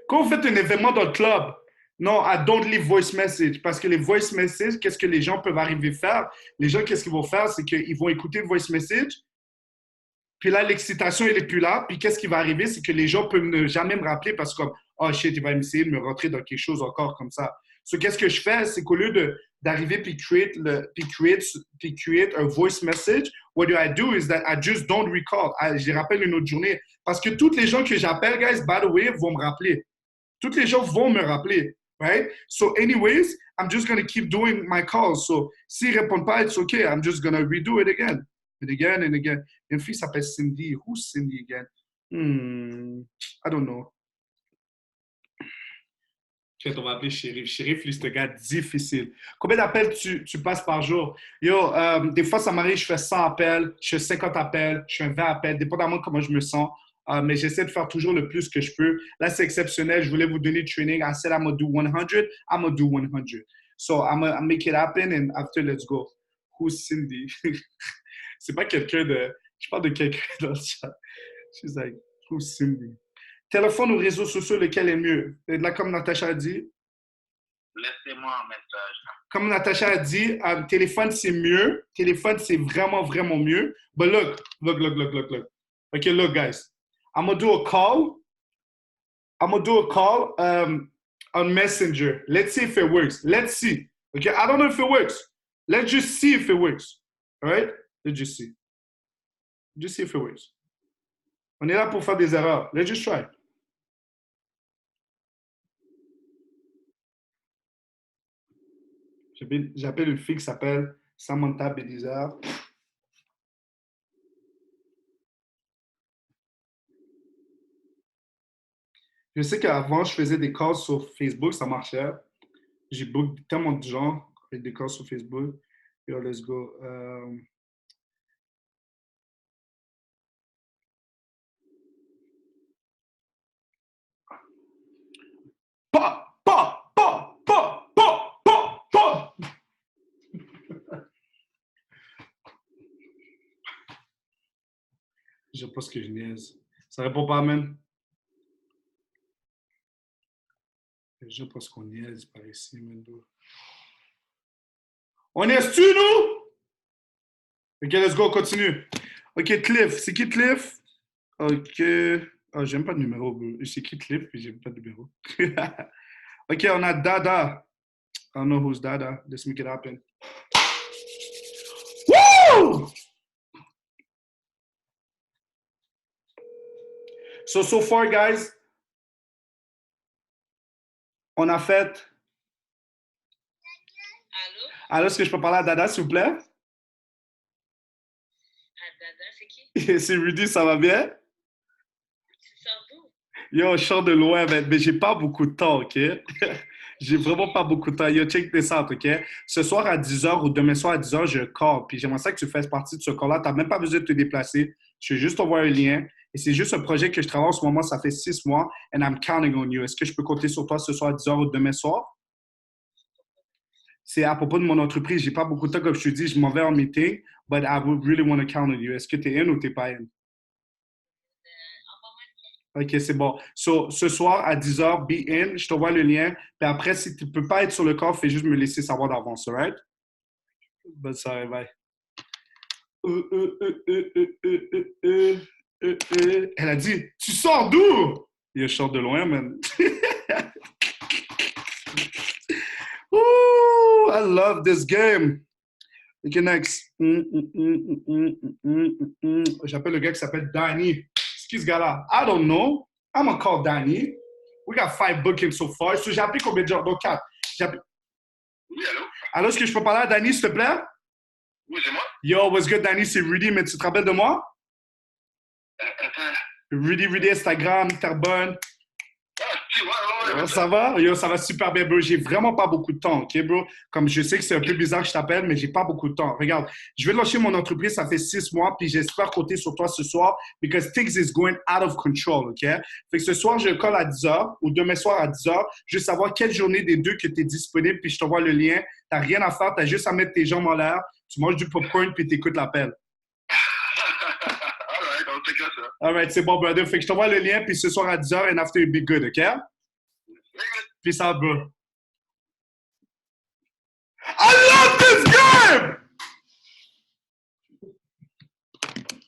Quand vous faites un événement dans le club, non, I don't leave voice message. Parce que les voice messages, qu'est-ce que les gens peuvent arriver à faire? Les gens, qu'est-ce qu'ils vont faire? C'est qu'ils vont écouter le voice message. Puis là, l'excitation, elle n'est plus là. Puis qu'est-ce qui va arriver? C'est que les gens peuvent ne jamais me rappeler parce que comme, oh shit, il va essayer de me rentrer dans quelque chose encore comme ça. So, qu'est-ce que je fais? C'est qu'au lieu d'arriver puis create un voice message, what do I do is that I just don't recall. Je les rappelle une autre journée. Parce que toutes les gens que j'appelle, guys, by the way, vont me rappeler. Toutes les gens vont me rappeler. right? So anyways, I'm just going to keep doing my calls. So s'ils répondent pas, it's okay. I'm just going to redo it again and again and again. Une fille s'appelle Cindy. Who's Cindy again? I don't know. Okay, on va appeler Shérif. Shérif, lui, c'est un gars difficile. Combien d'appels tu passes par jour? Yo, des fois, ça m'arrive, je fais 100 appels, je fais 50 appels, je fais 20 appels, dépendamment de comment je me sens. Mais j'essaie de faire toujours le plus que je peux. Là, c'est exceptionnel. Je voulais vous donner le training. I said I'm going to do 100. I'm going to do 100. So I'm going to make it happen and after, let's go. Who's Cindy? C'est pas quelqu'un de... Je parle de quelqu'un dans le chat. She's like, who's Cindy? Téléphone ou réseaux sociaux, lequel est mieux? Et là, comme Natacha a dit. Laissez-moi un message. Comme Natacha a dit, téléphone, c'est mieux. Téléphone, c'est vraiment, vraiment mieux. But look. Okay, look, guys. I'm going to do a call. On Messenger. Let's see if it works. Let's see. Okay, I don't know if it works. Let's just see if it works. All right? Let's just see. Just see if it works. On est là pour faire des erreurs. Let's just try. J'appelle une fille qui s'appelle Samantha Bédizard. Je sais qu'avant, je faisais des calls sur Facebook, ça marchait. J'ai book tellement de gens avec des calls sur Facebook. Yo, let's go. Je sais pas ce que je niaise. Ça répond pas, man. Je pense qu'on niaise par ici, man. On est-tu, nous? Ok, let's go, continue. Ok, Cliff. C'est qui Cliff? Ok. Oh, j'aime pas de numéro, bro. C'est qui Cliff, puis j'aime pas de numéro. Ok, on a Dada. I don't know who's Dada. Let's make it happen. Woo! So far, guys, on a fait... Allô? Allô, est-ce que je peux parler à Dada, s'il vous plaît? Ah, Dada, c'est qui? C'est Rudy, ça va bien? Tu sors d'où? Yo, je sors de loin, mais j'ai pas beaucoup de temps, OK? J'ai vraiment pas beaucoup de temps. Yo, check this out, OK? Ce soir à 10h ou demain soir à 10h, j'ai un call. Puis j'aimerais ça que tu fasses partie de ce call-là. Tu n'as même pas besoin de te déplacer. Je vais juste t'envoyer un lien. Et c'est juste un projet que je travaille en ce moment. Ça fait 6 mois. And I'm counting on you. Est-ce que je peux compter sur toi ce soir à 10h ou demain soir? C'est à propos de mon entreprise. J'ai pas beaucoup de temps, comme je te dis. Je m'en vais en meeting. But I would really want to count on you. Est-ce que tu es in ou tu n'es pas in? OK, c'est bon. So, ce soir, à 10h, be in. Je t'envoie le lien. Puis après, si tu ne peux pas être sur le call, fais juste me laisser savoir d'avance, all right? Bonne soirée, bye. Elle a dit, tu sors d'où? Je sors de loin, man. Ooh, I love this game. OK, next. J'appelle le gars qui s'appelle Danny. C'est qui ce gars-là? I don't know. I'm gonna call Danny. We got 5 bookings so far. So, j'ai appelé combien de gens? Donc, 4. Oui, allô? Alors, est-ce que je peux parler à Danny, s'il te plaît? Oui, c'est moi? Yo, what's good, Danny? C'est Rudy, mais tu te rappelles de moi? Rudy, Instagram, Terrebonne. Ouais. Ça va? Yo, ça va super bien, bro. J'ai vraiment pas beaucoup de temps, OK, bro? Comme je sais que c'est un peu bizarre que je t'appelle, mais j'ai pas beaucoup de temps. Regarde, je vais lancer mon entreprise, ça fait 6 mois, puis j'espère compter sur toi ce soir, because things is going out of control, OK? Fait que ce soir, je colle à 10h, ou demain soir à 10h, je veux savoir quelle journée des deux que tu es disponible, puis je t'envoie le lien. T'as rien à faire, t'as juste à mettre tes jambes en l'air, tu manges du popcorn, puis t'écoutes l'appel. Alright, on check ça. Alright, c'est bon, brother. Fait que je t'envoie le lien, puis ce soir à 10h, and after you be good, OK? Peace out, bro. I love this game!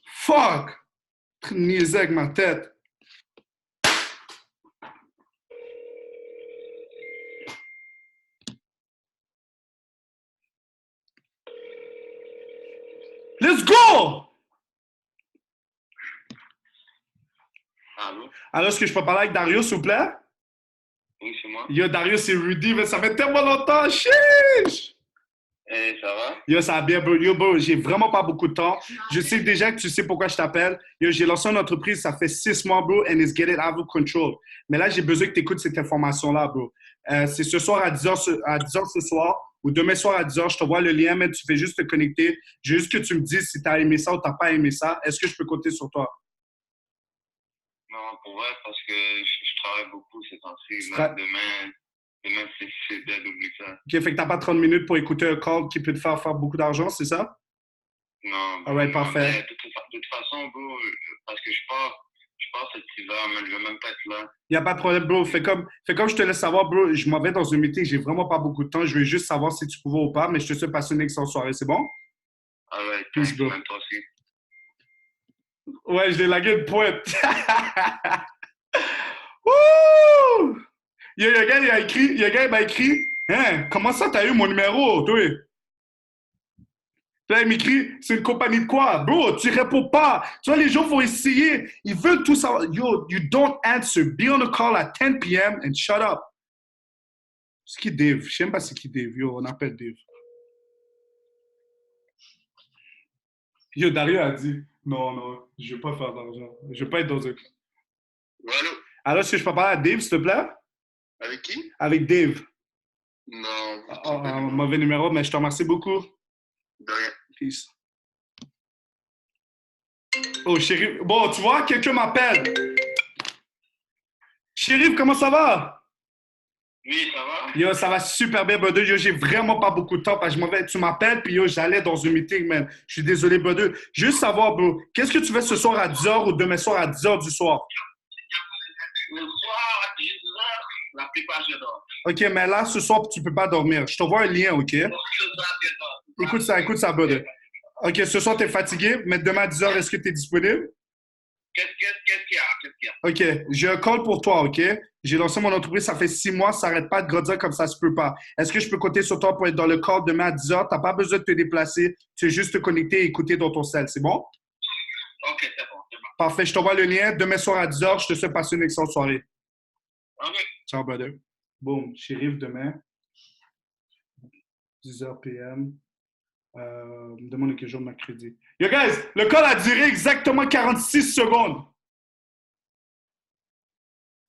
Fuck! Niaiser avec ma tête. Let's go! Allô? Alors, est-ce que je peux parler avec Dario, s'il vous plaît? Oui, c'est moi. va? Yo, Dario, c'est Rudy, mais ça fait tellement longtemps. Chiche! Hey, ça va? Yo, ça va bien, bro. Yo, bro, j'ai vraiment pas beaucoup de temps. Je sais déjà que tu sais pourquoi je t'appelle. Yo, j'ai lancé une entreprise, ça fait 6 mois, bro, and it's getting out of control. Mais là, j'ai besoin que tu écoutes cette information-là, bro. C'est ce soir à 10h, à 10h ce soir, ou demain soir à 10h, je te vois le lien, mais tu fais juste te connecter. J'ai juste que tu me dises si tu as aimé ça ou tu n'as pas aimé ça. Est-ce que je peux compter sur toi? Non, pour vrai, parce que je travaille beaucoup ces temps-ci. Demain c'est dead, oublie ça. OK, fait que tu n'as pas 30 minutes pour écouter un call qui peut te faire beaucoup d'argent, c'est ça? Non, All right, non, parfait. mais de toute façon, bro, parce que je pars cet hiver, mais je vais même pas être là. Il n'y a pas de problème, bro. Fais comme je te laisse savoir, bro. Je m'en vais dans un meeting. J'ai vraiment pas beaucoup de temps. Je veux juste savoir si tu pouvais ou pas, mais je te souhaite passer une excellente soirée. C'est bon? All right, Peace, thanks, bro. même toi aussi. Ouais, je l'ai lagué une pointe. Wouh! Il y a un gars, il m'a écrit, hein, comment ça t'as eu mon numéro, toi? Là, il m'écrit, c'est une compagnie de quoi? Bro, tu réponds pas. Tu vois, les gens vont essayer. Ils veulent tout savoir. Yo, you don't answer. Be on a call at 10 p.m. and shut up. C'est qui Dave? Je sais même pas c'est qui Dave. Yo, on appelle Dave. Yo, Dario a dit, non, je veux pas faire d'argent. Je veux pas être dans un... Allô? Alors, est-ce que je peux parler à Dave, s'il te plaît? Avec qui? Avec Dave. Non. Mauvais numéro, mais je te remercie beaucoup. De rien. Peace. Oh, Chérif. Bon, tu vois, quelqu'un m'appelle. Chérif, comment ça va? Oui, ça va? Yo, ça va super bien, brother. Yo, j'ai vraiment pas beaucoup de temps parce que je m'en vais. Tu m'appelles, puis yo, j'allais dans un meeting, man. Je suis désolé, brother. Juste savoir, bro, qu'est-ce que tu fais ce soir à 10h ou demain soir à 10h du soir? Le soir, à 10h, la plupart, je dors. OK, mais là, ce soir, tu peux pas dormir. Je t'envoie un lien, OK? Écoute ça, brother. OK, ce soir, tu es fatigué, mais demain à 10h, est-ce que tu es disponible? Qu'est-ce qu'il y a? Qu'est-ce qu'il y a? OK, j'ai un call pour toi, OK? J'ai lancé mon entreprise, ça fait 6 mois, ça n'arrête pas de grandir comme ça se peut pas. Est-ce que je peux compter sur toi pour être dans le call demain à 10h? Tu n'as pas besoin de te déplacer, tu es juste te connecter et écouter dans ton cell, c'est bon? Ok, c'est bon. Parfait, je t'envoie le lien. Demain soir à 10h, je te souhaite passer une excellente soirée. Ok. Ciao, brother. Boom, Chérif demain, 10h PM. Me demande quel jour mercredi. Yo, guys, le call a duré exactement 46 secondes.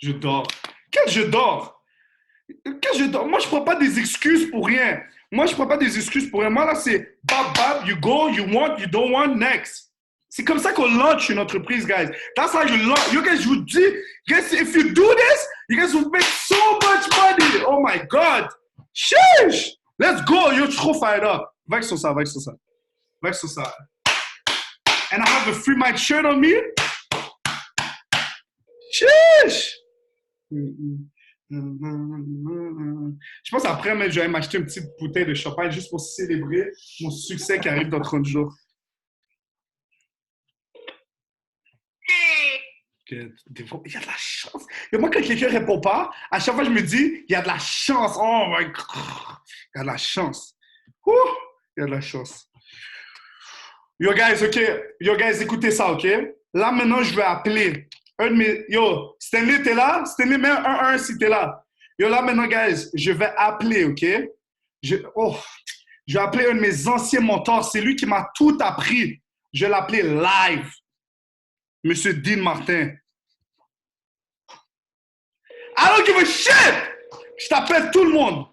Je dors. Quel je dors? Quel je dors? Moi, je prends pas des excuses pour rien. Moi, là, c'est bab, you go, you want, you don't want, next. C'est comme ça qu'on launch une entreprise, guys. That's how you launch. You guys, je vous dis, guys, if you do this, you guys will make so much money. Oh my God. Sheesh. Let's go. You're trop fired up. Va sur ça. And I have a free mic shirt on me. Sheesh. Je pense après, mais je vais m'acheter une petite bouteille de champagne juste pour célébrer mon succès qui arrive dans 30 jours. Il y a de la chance. Et moi, quand quelqu'un ne répond pas, à chaque fois, je me dis, il y a de la chance. Oh my God. Il y a de la chance. Ouh, il y a de la chance. Yo, guys, OK. Yo, guys, écoutez ça, OK? Là, maintenant, je vais appeler un de mes... Yo, Stanley, t'es là? Stanley, mets un 1-1 si t'es là. Yo, là, maintenant, guys, je vais appeler, OK? Je vais appeler un de mes anciens mentors. C'est lui qui m'a tout appris. Je vais l'appeler live. Monsieur Dean Martin. I don't give a shit! Je t'appelle tout le monde.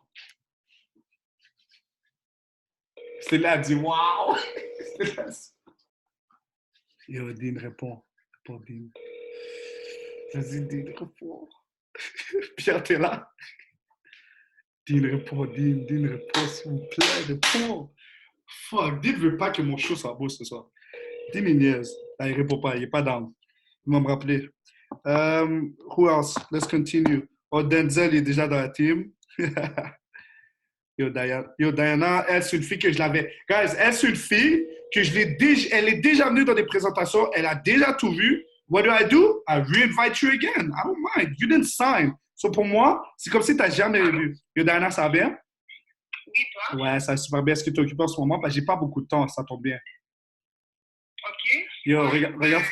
Stanley a dit, wow! Yo, Dean, réponds. Réponds, Dean. Vas-y, Dean, réponds. Pierre, t'es là? Dean, réponds, s'il vous plaît, réponds. Fuck, Dean veut pas que mon show soit beau ce soir. Dean, il niaise. Ah, il répond pas, il est pas down. Il va me rappeler. Who else? Let's continue. Oh, Denzel est déjà dans la team. Yo, Diana, elle, c'est une fille que je l'avais. Guys, elle, c'est une fille que je l'ai déjà. Elle est déjà venue dans des présentations. Elle a déjà tout vu. What do? I re-invite you again. I don't mind. You didn't sign. So, pour moi, c'est comme si tu n'as jamais vu. Yo, Diana, ça va bien? Oui, toi? Ouais, ça va super bien. Est-ce que tu t'occupes en ce moment? Parce que j'ai pas beaucoup de temps. Ça tombe bien. OK. Yo, regarde.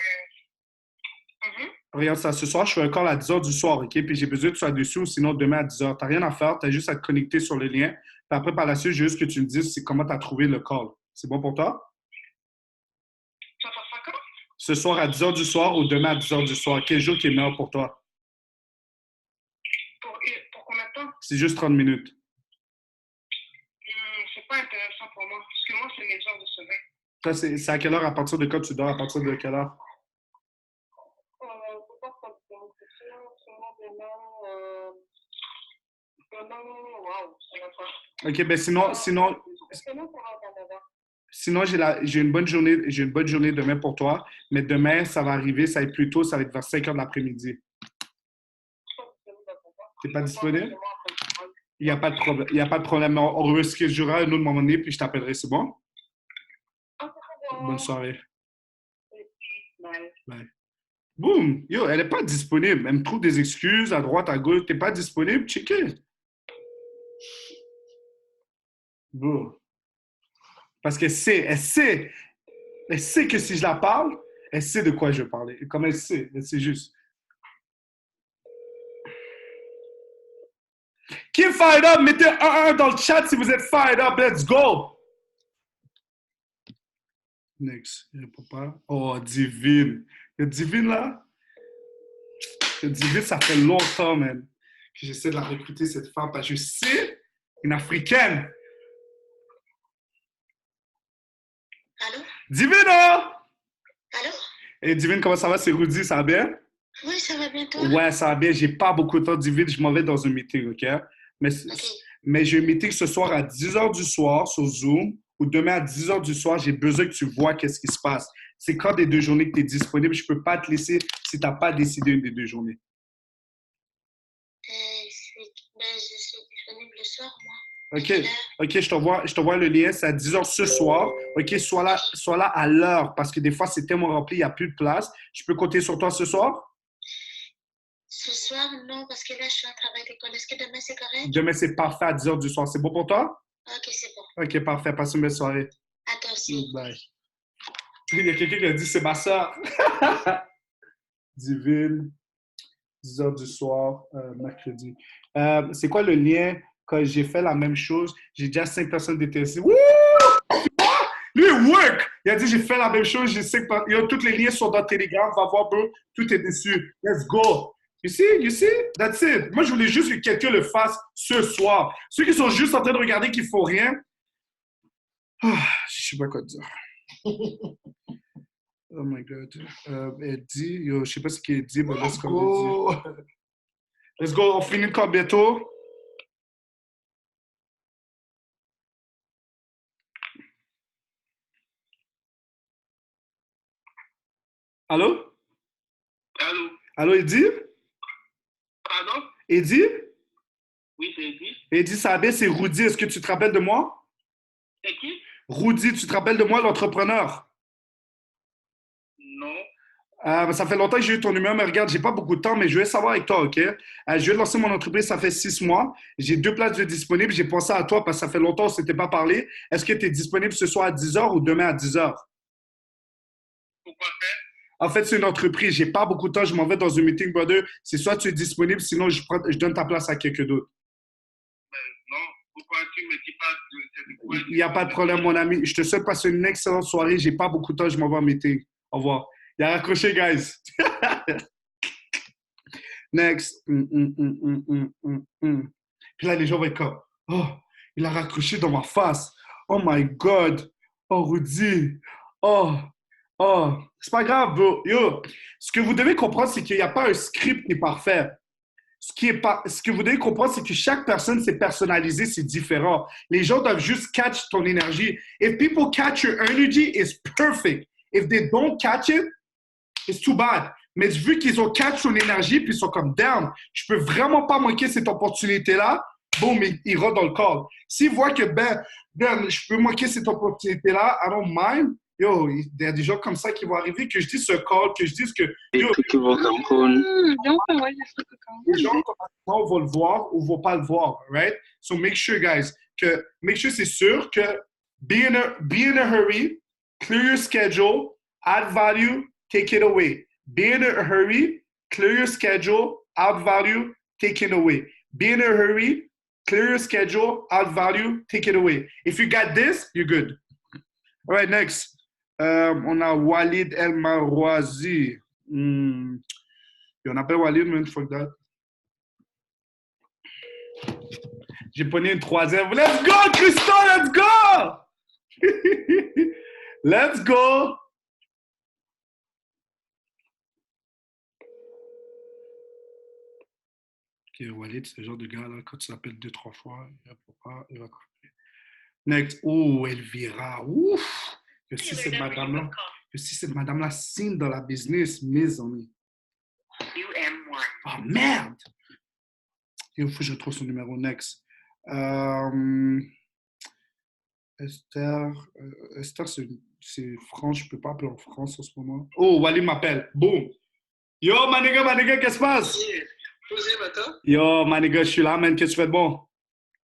regarde ça, ce soir, je fais un call à 10h du soir, OK? Puis j'ai besoin que tu sois dessus ou sinon demain à 10h. T'as rien à faire, t'as juste à te connecter sur le lien. Puis après, par la suite, j'ai juste que tu me dises c'est comment t'as trouvé le call. C'est bon pour toi? Tu vas faire ça quand? Ce soir à 10h du soir ou demain à 10h du soir. Quel jour qui est meilleur pour toi? Pour combien de temps? C'est juste 30 minutes. C'est pas intéressant pour moi, parce que moi, c'est mes heures de sommeil. Toi, c'est à quelle heure? À partir de quand tu dors? À partir de quelle heure? Je pense que demain, waouh, ça va pas. OK, ben sinon j'ai une bonne journée demain pour toi. Mais demain, ça va arriver, ça va être plus tôt, ça va être vers 5h de l'après-midi. T'es pas disponible? Il n'y a pas de problème. Il n'y a pas de problème. On reschedulera un autre moment donné, puis je t'appellerai. C'est bon? Bonne soirée. Bye. Boum! Yo, elle n'est pas disponible. Elle me trouve des excuses à droite, à gauche. T'es pas disponible? Checker. Boum. Parce qu'elle sait, elle sait que si je la parle, elle sait de quoi je vais parler. Comme elle sait juste. Qui est fired up? Mettez 1-1 dans le chat si vous êtes fired up. Let's go! Next. Il répond pas. Oh, Divine. Il y a Divine là? Il y a Divine, ça fait longtemps, man, que j'essaie de la recruter, cette femme, parce que je sais, une Africaine. Allô? Divine, oh! Allô? Et Divine, comment ça va? C'est Rudy, ça va bien? Oui, ça va bien, toi? Ouais, ça va bien. J'ai pas beaucoup de temps, Divine. Je m'en vais dans un meeting, OK? Mais, Ok. mais j'ai un meeting ce soir à 10h du soir sur Zoom ou demain à 10h du soir. J'ai besoin que tu vois qu'est-ce qui se passe. C'est quand des deux journées que tu es disponible. Je peux pas te laisser si tu n'as pas décidé une des deux journées. Je suis disponible le soir, moi. OK, OK, je t'envoie le lien, c'est à 10h ce soir. OK, sois là à l'heure parce que des fois, c'est tellement rempli, il n'y a plus de place. Je peux compter sur toi ce soir? Ce soir, non, parce que là, je suis en travail d'école. Est-ce que demain, c'est correct? Demain, c'est parfait à 10h du soir. C'est bon pour toi? Ok, c'est bon. OK, parfait. Passe une belle soirée. À toi aussi. Bye. Il y a quelqu'un qui a dit c'est ma soeur. Divine, 10h du soir, mercredi. C'est quoi le lien? Quand j'ai fait la même chose, j'ai déjà 5 personnes intéressées. Wouh! Lui, work! Il a dit j'ai fait la même chose, j'ai 5 personnes. Tous les liens sont dans Telegram. Va voir, bro. Tout est dessus. Let's go. You see? That's it. Moi, je voulais juste que quelqu'un le fasse ce soir. Ceux qui sont juste en train de regarder qui ne font rien, je ne sais pas quoi dire. Oh my God. Elle dit, je ne sais pas ce qu'elle dit, mais let's go. Let's go. On finit le camp bientôt. Allô? Allô? Allô, Eddie? Pardon? Eddie? Oui, c'est Eddie. Eddie, ça va bien, c'est Rudy. Est-ce que tu te rappelles de moi? C'est qui? Rudy, tu te rappelles de moi, l'entrepreneur? Non. Ça fait longtemps que j'ai eu ton numéro, mais regarde, j'ai pas beaucoup de temps, mais je vais savoir avec toi, OK? Je viens de lancer mon entreprise, ça fait 6 mois. J'ai 2 places de disponibles. J'ai pensé à toi parce que ça fait longtemps qu'on ne s'était pas parlé. Est-ce que tu es disponible ce soir à 10h ou demain à 10h? Pourquoi faire? En fait, c'est une entreprise. J'ai pas beaucoup de temps. Je m'en vais dans un meeting, brother. C'est soit tu es disponible, sinon je donne ta place à quelqu'un d'autre. Non. Pourquoi tu me dis pas de quoi? Il n'y a pas de problème, mon ami. Je te souhaite passer une excellente soirée. J'ai pas beaucoup de temps. Je m'en vais en meeting. Au revoir. Il a raccroché, guys. Next. Puis là, les gens vont être comme, oh, il a raccroché dans ma face. Oh my God. Oh, Rudy. Oh, oh. C'est pas grave, bro. Yo, ce que vous devez comprendre, c'est qu'il n'y a pas un script qui est parfait. Ce que vous devez comprendre, c'est que chaque personne, c'est personnalisé, c'est différent. Les gens doivent juste catch ton énergie. If people catch your energy, it's perfect. If they don't catch it, it's too bad. Mais vu qu'ils ont catch ton énergie, puis ils sont comme down, je peux vraiment pas manquer cette opportunité-là, boum, ils rentrent dans le call. S'ils voient que, je peux manquer cette opportunité-là, I don't mind, yo, il y a des gens comme ça qui vont arriver, que je dise ce call, que je dise que, yo, les gens vont le voir ou vont pas le voir, right? So make sure, guys, c'est sûr que be in a hurry, clear your schedule, add value, take it away. Be in a hurry, clear your schedule, out value, take it away. Be in a hurry, clear your schedule, out value, take it away. If you got this, you're good. All right, next. On a Walid El Marouazi. On appelle Walid, man, fuck that. J'ai pogné une troisième. Let's go, Christo, let's go! Let's go! Ok, Walid, c'est le genre de gars, là, quand tu l'appelles 2-3 fois, il va couper. Next. Oh, Elvira. Ouf! Que si cette madame-là, signe dans la business, mes amis. Oh, merde! Il faut que je retrouve son numéro. Next. Esther, c'est France, je ne peux pas appeler en France en ce moment. Oh, Walid m'appelle. Boom. Yo, maniga, qu'est-ce qui se passe? Yo, maniga, je suis là, man. Qu'est-ce que tu fais de bon?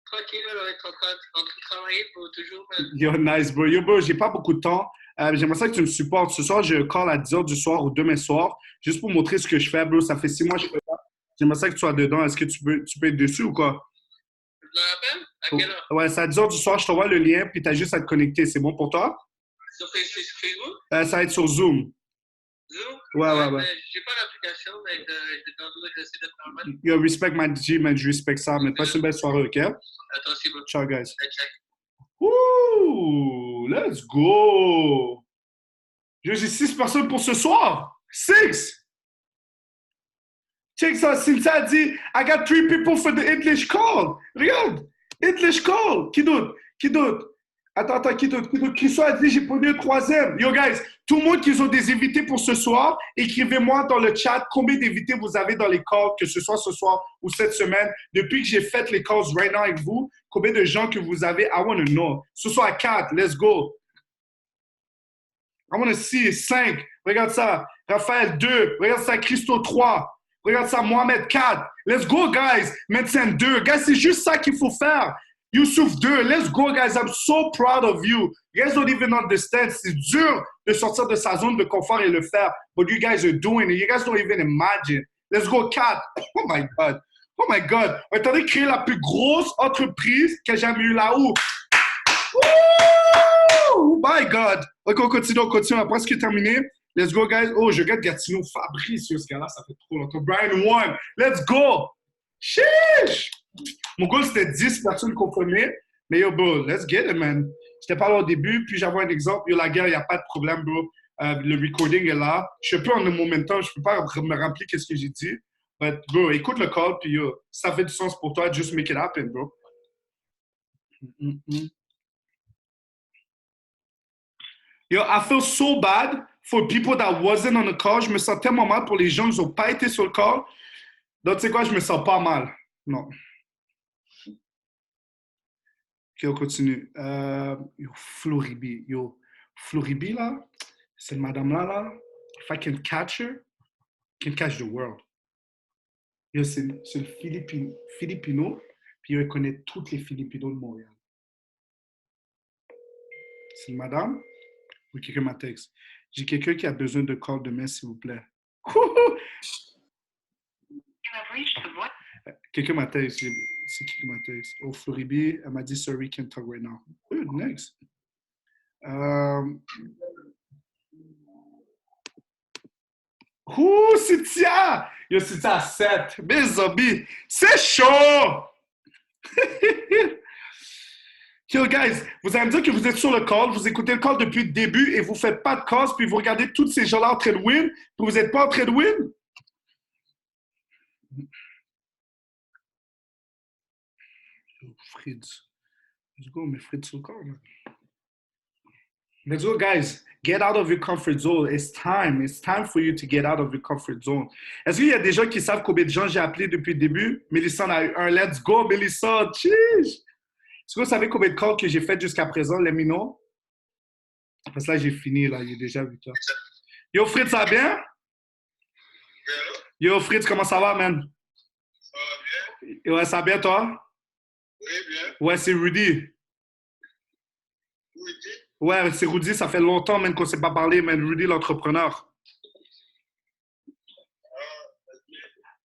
Tranquille, on est en train de travailler pour toujours. Yo, nice, bro. Yo, bro, j'ai pas beaucoup de temps. J'aimerais ça que tu me supportes. Ce soir, j'ai un call à 10h du soir ou demain soir, juste pour montrer ce que je fais, bro. Ça fait 6 mois que je fais ça. J'aimerais ça que tu sois dedans. Est-ce que tu peux être dessus ou quoi? Je me rappelle? À quelle heure? Ouais, c'est à 10h du soir. Je t'envoie le lien, puis tu as juste à te connecter. C'est bon pour toi? Sur Facebook? Ça va être sur Zoom. Zoom? Ouais. J'ai pas l'application, mais je vais tenter d'essayer de faire mal. Yo, respect my G, man. Je respecte ça. Mais passe une belle soirée, OK? Attends, c'est bon. Ciao, guys. Check. Ouh, let's go! J'ai 6 personnes pour ce soir. 6! Check ça, Cynthia dit, I got 3 people for the English call. Regarde, English call. Qui doute? Attends, qui doute? Qui soit dit, j'ai pris le 3e. Yo, guys, tout le monde qui ont des invités pour ce soir, écrivez-moi dans le chat combien d'invités vous avez dans les calls, que ce soit ce soir ou cette semaine. Depuis que j'ai fait les calls right now avec vous, combien de gens que vous avez? I want to know. Ce soir, 4, let's go. I want to see 5. Regarde ça. Raphaël, 2. Regarde ça, Christo, 3. Regarde ça, Mohamed, 4. Let's go, guys. Médecin, 2. Guys, c'est juste ça qu'il faut faire. Youssouf, 2. Let's go, guys. I'm so proud of you. You guys don't even understand. C'est dur de sortir de sa zone de confort et le faire. But you guys are doing it. You guys don't even imagine. Let's go, 4. Oh my God. Oh my God. On est en train de créer la plus grosse entreprise que j'ai jamais eu là-haut. Oh my God. OK, on continue. On a presque terminé. Let's go, guys. Oh, je regarde Gatineau. Fabrice, ce gars-là, ça fait trop longtemps. Brian 1. Let's go. Sheesh. Mon goal, c'était 10 personnes confirmées. Mais yo, bro, let's get it, man. Je t'ai parlé au début, puis j'avais un exemple. Yo, la guerre, il n'y a pas de problème, bro. Le recording est là. Je suis un peu en momentum. Je ne peux pas me remplir qu'est-ce que j'ai dit. But, bro, écoute le call, puis yo, ça fait du sens pour toi. Just make it happen, bro. Yo, I feel so bad for people that wasn't on the call. Je me sens tellement mal pour les gens qui n'ont pas été sur le call. Donc, tu sais quoi, je me sens pas mal. Non. OK, on continue. Yo, Floribi. Yo, Floribi, là, cette madame-là, là, if I can catch her, I can catch the world. Yo, c'est le Filipino, puis elle connaît toutes les Filipinos de Montréal. C'est une madame? Oui, quelqu'un m'a texte. J'ai quelqu'un qui a besoin de call demain, s'il vous plaît. Quelqu'un m'a texte. C'est qui m'a texte? Oh, Floribi, elle m'a dit, sorry, can't talk right now. Good, next. Cynthia! Yo, Cynthia à 7. Mes zombies, c'est chaud! Yo, guys, vous allez me dire que vous êtes sur le call, vous écoutez le call depuis le début et vous ne faites pas de calls, puis vous regardez tous ces gens-là en train de win, puis vous n'êtes pas en train de win? Fritz. Let's go, mais Fritz sur le call. Man. Let's go, guys. Get out of your comfort zone. It's time. It's time for you to get out of your comfort zone. Est-ce qu'il y a des gens qui savent combien de gens j'ai appelé depuis le début? Mélissa en a eu un. Let's go, Mélissa. Cheers! Est-ce que vous savez combien de calls que j'ai fait jusqu'à présent? Let me know. Parce que là, j'ai fini. Là. Il est déjà 8 heures. Yo, Fritz, ça va bien? Yo, Fritz, comment ça va, man? Ça va bien? Ouais, ça va bien, toi? Oui, bien. Ouais, c'est Rudy. Rudy? Ouais, c'est Rudy. Ça fait longtemps, man, qu'on ne s'est pas parlé, man. Rudy, l'entrepreneur.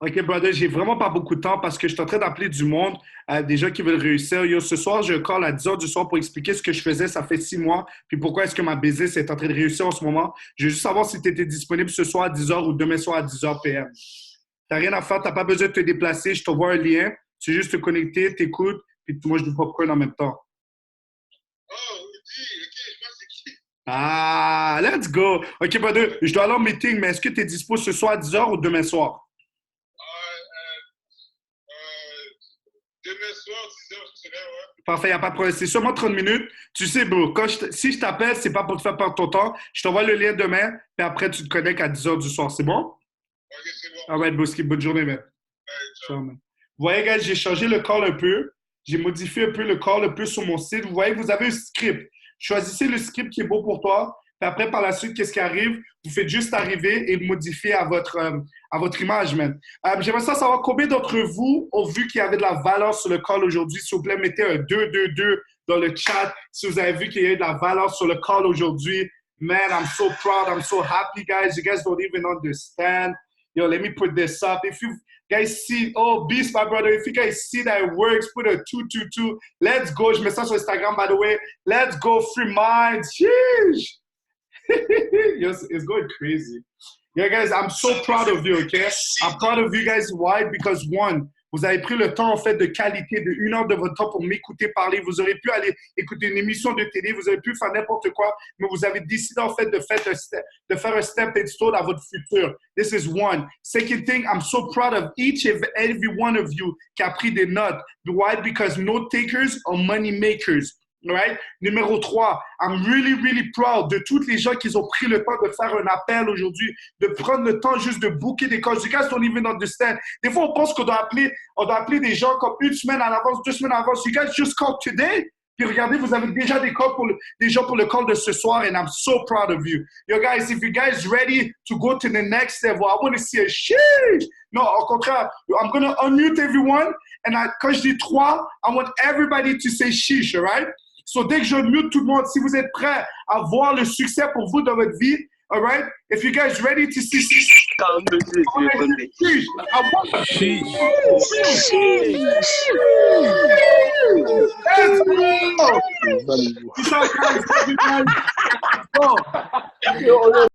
OK, brother, j'ai vraiment pas beaucoup de temps parce que je suis en train d'appeler du monde, des gens qui veulent réussir. Yo, ce soir, j'ai un call à 10 heures du soir pour expliquer ce que je faisais. Ça fait 6 mois. Puis pourquoi est-ce que ma business est en train de réussir en ce moment. Je veux juste savoir si tu étais disponible ce soir à 10 heures ou demain soir à 10 heures PM. T'as rien à faire, t'as pas besoin de te déplacer. Je t'envoie un lien. Tu juste te connecter, t'écoutes, puis moi, je du popcorn en même temps. Oh, oui, ok, je pense que c'est qui? Ah, let's go. OK, brother, je dois aller en meeting, mais est-ce que tu es dispo ce soir à 10 heures ou demain soir? Demain soir, 10 heures, je serai, ouais. Parfait, il n'y a pas de problème. C'est seulement 30 minutes. Tu sais, bro, si je t'appelle, c'est pas pour te faire perdre ton temps. Je t'envoie le lien demain, puis après, tu te connectes à 10 heures du soir. C'est bon? Ok, c'est bon. All right, Boski, bonne journée, man. Allez, ciao. Ciao, man. Vous voyez, guys, j'ai changé le call un peu. J'ai modifié un peu le call un peu sur mon site. Vous voyez, vous avez un script. Choisissez le script qui est beau pour toi. Puis après, par la suite, qu'est-ce qui arrive? Vous faites juste arriver et le modifier à votre image, man. J'aimerais ça savoir combien d'entre vous ont vu qu'il y avait de la valeur sur le call aujourd'hui. S'il vous plaît, mettez un 222 dans le chat si vous avez vu qu'il y a eu de la valeur sur le call aujourd'hui. Man, I'm so proud. I'm so happy, guys. You guys don't even understand. Yo, let me put this up. If you guys see, oh, Beast, my brother, if you guys see that it works, put a 222. Let's go. Je mets ça sur Instagram, by the way. Let's go, free minds. Sheesh. Yo, it's going crazy. Yeah, guys, I'm so proud of you, okay? I'm proud of you guys. Why? Because one, vous avez pris le temps, en fait, de qualité, de 1 heure de votre temps pour m'écouter parler. Vous aurez pu aller écouter une émission de télé, vous aurez pu faire n'importe quoi, mais vous avez décidé, en fait, de faire un stepping stone à votre futur. This is one. Second thing, I'm so proud of each and every one of you qui a pris des notes. Why? Because note takers are money makers. Right? Numéro 3, I'm really, really proud de toutes les gens qui ont pris le temps de faire un appel aujourd'hui, de prendre le temps juste de booker des calls. You guys don't even understand. Des fois, on pense qu'on doit appeler des gens comme 1 semaine à l'avance, 2 semaines à l'avance. You guys just call today. Puis regardez, vous avez déjà des calls des gens pour le call de ce soir, and I'm so proud of you. Yo, guys, if you guys ready to go to the next level, I want to see a sheesh. Non, au contraire, I'm going to unmute everyone, and quand je dis 3, I want everybody to say sheesh, all right? So, dès que je mute tout le monde, si vous êtes prêts à voir le succès pour vous dans votre vie, all right? If you guys ready to see... Let's go!